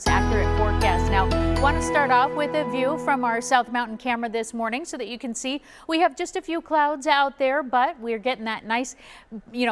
Accurate forecast. Now, want to start off with a view from our South Mountain camera this morning so that you can see we have just a few clouds out there, but we're getting that nice,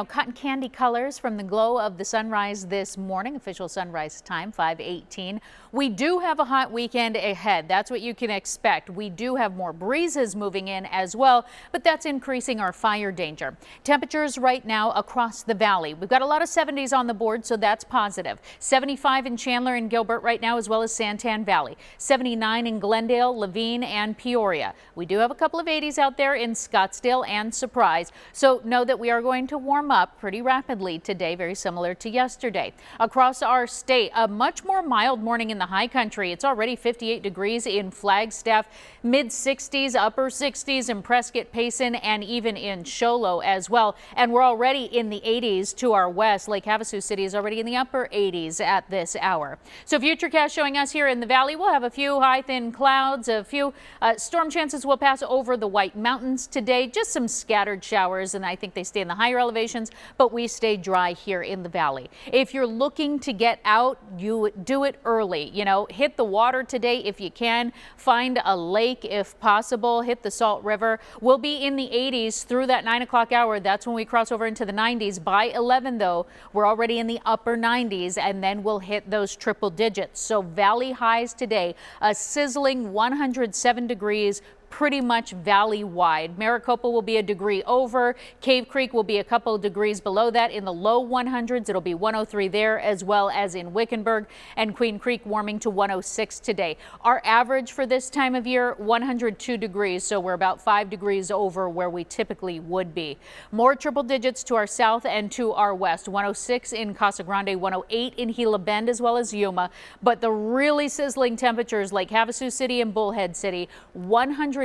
cotton candy colors from the glow of the sunrise this morning. Official sunrise time 5:18. We do have a hot weekend ahead. That's what you can expect. We do have more breezes moving in as well, but that's increasing our fire danger. Temperatures right now across the valley. We've got a lot of 70s on the board, so that's positive. 75 in Chandler and Gilbert right now, as well as Santan Valley. 79 in Glendale, Levine, and Peoria. We do have a couple of 80s out there in Scottsdale and Surprise. So know that we are going to warm up pretty rapidly today, very similar to yesterday. Across our state, a much more mild morning in the high country. It's already 58 degrees in Flagstaff, mid 60s, upper 60s in Prescott, Payson, and even in Show Low as well. And we're already in the 80s to our west. Lake Havasu City is already in the upper 80s at this hour. So Futurecast showing us here in the valley, we'll have a few high thin clouds, a few storm chances will pass over the White Mountains today, just some scattered showers, and I think they stay in the higher elevations, but we stay dry here in the valley. If you're looking to get out, you do it early. Hit the water today if you can, find a lake if possible, hit the Salt River. We'll be in the 80s through that 9 o'clock hour. That's when we cross over into the 90s. By 11 though, we're already in the upper 90s, and then we'll hit those triple digits. So valley highs today, a sizzling 107 degrees, pretty much valley wide. Maricopa will be a degree over. Cave Creek will be a couple of degrees below that in the low 100s. It'll be 103 there, as well as in Wickenburg, and Queen Creek warming to 106 today. Our average for this time of year, 102 degrees. So we're about 5 degrees over where we typically would be. More triple digits to our south and to our west. 106 in Casa Grande, 108 in Gila Bend, as well as Yuma. But the really sizzling temperatures, like Havasu City and Bullhead City, 115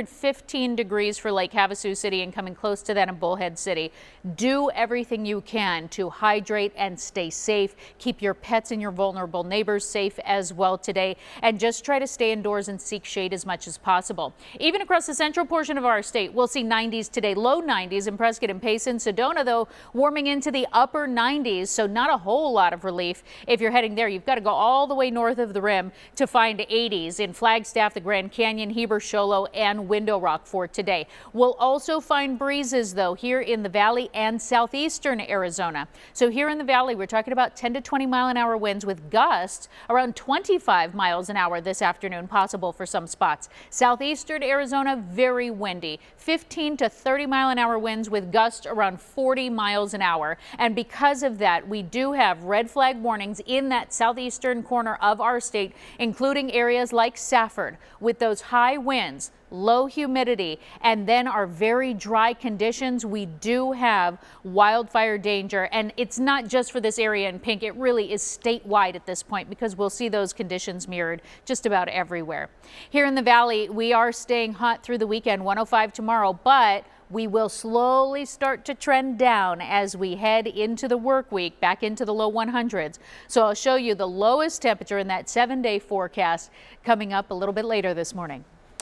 degrees for Lake Havasu City and coming close to that in Bullhead City. Do everything you can to hydrate and stay safe. Keep your pets and your vulnerable neighbors safe as well today, and just try to stay indoors and seek shade as much as possible. Even across the central portion of our state, we'll see 90s today, low 90s in Prescott and Payson. Sedona, though, warming into the upper 90s, so not a whole lot of relief. If you're heading there, you've got to go all the way north of the rim to find 80s in Flagstaff, the Grand Canyon, Heber, Show Low, and Window Rock for today. We'll also find breezes though here in the valley and southeastern Arizona. So here in the valley, we're talking about 10 to 20 mile an hour winds with gusts around 25 miles an hour this afternoon, possible for some spots. Southeastern Arizona, very windy, 15 to 30 mile an hour winds with gusts around 40 miles an hour. And because of that, we do have red flag warnings in that southeastern corner of our state, including areas like Safford with those high winds, low humidity, and then our very dry conditions. We do have wildfire danger, and it's not just for this area in pink. It really is statewide at this point, because we'll see those conditions mirrored just about everywhere. Here in the valley, we are staying hot through the weekend, 105 tomorrow, but we will slowly start to trend down as we head into the work week, back into the low 100s. So I'll show you the lowest temperature in that 7-day forecast coming up a little bit later this morning.